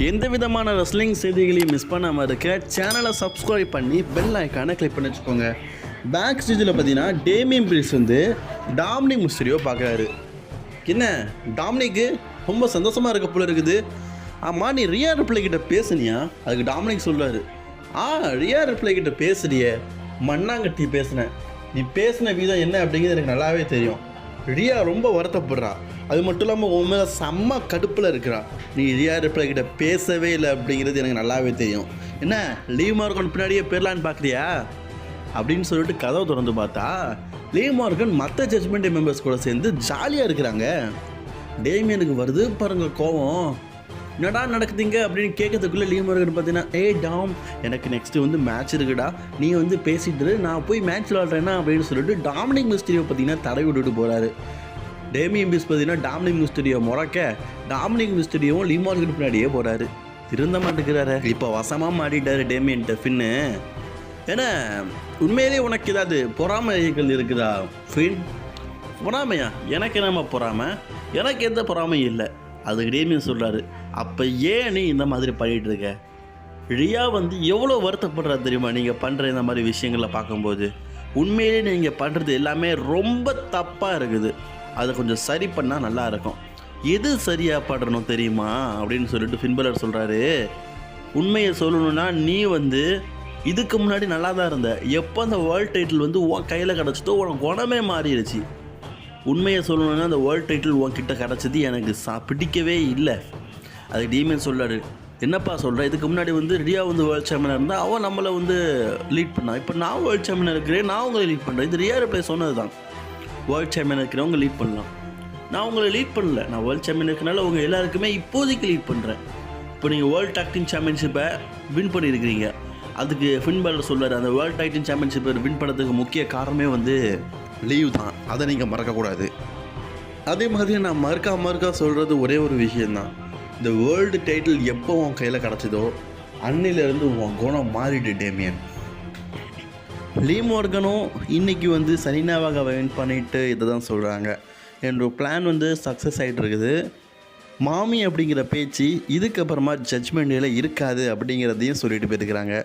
எந்த விதமான ரெஸ்லிங் செய்திகளையும் மிஸ் பண்ணாமல் இருக்க சேனலை சப்ஸ்கிரைப் பண்ணி பெல் ஐக்கானை கிளிக் பண்ணி வச்சுக்கோங்க. பேக் ஸ்டேஜில் பார்த்தீங்கன்னா டேமியன் பிரிஸ் வந்து டாமினிக் மிஸ்டரியோ பார்க்குறாரு. என்ன டாமினிக்கு ரொம்ப சந்தோஷமாக இருக்க போல இருக்குது. ஆமாம், நீ ரியா ரிப்ளை கிட்ட பேசுனியா? அதுக்கு டாமினிக் சொல்கிறாரு, ரியா ரிப்ளை கிட்ட பேசுறியே, மண்ணாங்கட்டி பேசுனேன். நீ பேசின விதம் என்ன அப்படிங்கிறது எனக்கு நல்லாவே தெரியும். ரியா ரொம்ப வருத்தப்படுறா. அது மட்டும் இல்லாமல் உன் மேலே செம்ம கடுப்பில் இருக்கிறா. நீ ரியா ரிப்ளை கிட்ட பேசவே இல்லை அப்படிங்கிறது எனக்கு நல்லாவே தெரியும். என்ன லீவ் மார்கன் பின்னாடியே பேரலான்னு பார்க்குறியா அப்படின்னு சொல்லிட்டு கதவை திறந்து பார்த்தா லீவ் மார்கன் மற்ற ஜட்ஜ்மெண்ட் மெம்பர்ஸ் கூட சேர்ந்து ஜாலியாக இருக்கிறாங்க. டேமியனுக்கு வருது பாருங்க கோவம். என்னடா நடக்குதுங்க அப்படின்னு கேட்கறதுக்குள்ளே லீவ் மார்கன் பார்த்தீங்கன்னா, டாம் எனக்கு நெக்ஸ்ட்டு வந்து மேட்ச் இருக்குடா, நீ வந்து பேசிட்டு நான் போய் மேட்ச் விளாட்றேன்னா அப்படின்னு சொல்லிட்டு டாமினிக் மிஸ்டரியோ பார்த்தீங்கன்னா தடை விட்டுட்டு போகிறாரு. டேமியன் பிரிஸ் பார்த்தீங்கன்னா டாமினிக் மிஸ்டரியோ முறக்க டாமினிக் மிஸ்டரியோவும் லீவ் மார்கன் பின்னாடியே போகிறாரு. திருந்த மாட்டேங்கிறாரு. இப்போ வசமாக மாட்டிட்டாரு டேமியன் டெஃபின்னு. ஏன்னா உண்மையிலே உனக்கு ஏதாவது பொறாமைகள் இருக்குதா ஃபின்? பொறாமையா? எனக்கு என்னம்மா பொறாமை? எனக்கு எந்த பொறாமையும் இல்லை. அதுக்கு டேமியன் சொல்கிறாரு, அப்போ ஏன் நீ இந்த மாதிரி பண்ணிகிட்டு இருக்க? ரியா வந்து எவ்வளோ வருத்தப்படுறா தெரியுமா நீங்கள் பண்ணுற இந்த மாதிரி விஷயங்களை பார்க்கும்போது? உண்மையிலே நீங்கள் பண்ணுறது எல்லாமே ரொம்ப தப்பாக இருக்குது. அதை கொஞ்சம் சரி பண்ணால் நல்லாயிருக்கும். எது சரியாக படுறணும் தெரியுமா அப்படின்னு சொல்லிட்டு ஃபின்பலர் சொல்கிறாரு. உண்மையை சொல்லணுன்னா நீ வந்து இதுக்கு முன்னாடி நல்லா தான் இருந்த. எப்போ அந்த வேர்ல்டு டைட்டில் வந்து உன் கையில் கிடச்சிட்டோ உனக்கு குணமே மாறிடுச்சு. உண்மையை சொல்லணுன்னா அந்த வேர்ல்டு டைட்டில் உன்கிட்ட கிடச்சது எனக்கு பிடிக்கவே இல்லை. அதுக்கு டேமியன் சொல்கிறாரு, என்னப்பா சொல்கிறேன், இதுக்கு முன்னாடி வந்து ரியா வந்து வேர்ல்டு சாம்பியனாக இருந்தால் அவன் நம்மளை வந்து லீட் பண்ணான். இப்போ நான் வேர்ல்டு சாம்பியனாக இருக்கிறேன், நான் உங்களை லீட் பண்ணுறேன். இது ரியா ரிப்ளை சொன்னது தான். வேர்ல்டு சாம்பியனாக இருக்கிறவங்க லீட் பண்ணலாம். நான் உங்களை லீட் பண்ணல. நான் வேர்ல்டு சாம்பியன் இருக்கனால உங்கள் எல்லாருக்குமே இப்போதைக்கு லீட் பண்ணுறேன். இப்போ நீங்கள் வேர்ல்டு டாக்டிங் சாம்பியன்ஷிப்பை வின் பண்ணியிருக்கிறீங்க. அதுக்கு ஃபின் பாலர் சொல்கிறார், அந்த வேர்ல்டு டாக்டிங் சாம்பியன்ஷிப்பை வின் பண்ணதுக்கு முக்கிய காரணமே வந்து லீவ் தான். அதை நீங்கள் மறக்கக்கூடாது. அதே மாதிரி நான் மறுக்கா சொல்கிறது ஒரே ஒரு விஷயந்தான். இந்த வேர்ல்டு டைட்டில் எப்போ உன் கையில் கிடச்சதோ அன்னிலேருந்து உன் குணம் மாறிட்டு டேமியன். லீவ் மார்கனும் இன்றைக்கி வந்து சனினாவாக வின் பண்ணிவிட்டு இதை தான் சொல்கிறாங்க. என்னோட பிளான் வந்து சக்ஸஸ் ஆகிட்டு இருக்குது. மாமி அப்படிங்கிற பேச்சு இதுக்கப்புறமா ஜட்ஜ்மெண்ட்டில் இருக்காது அப்படிங்கிறதையும் சொல்லிட்டு போயிருக்கிறாங்க.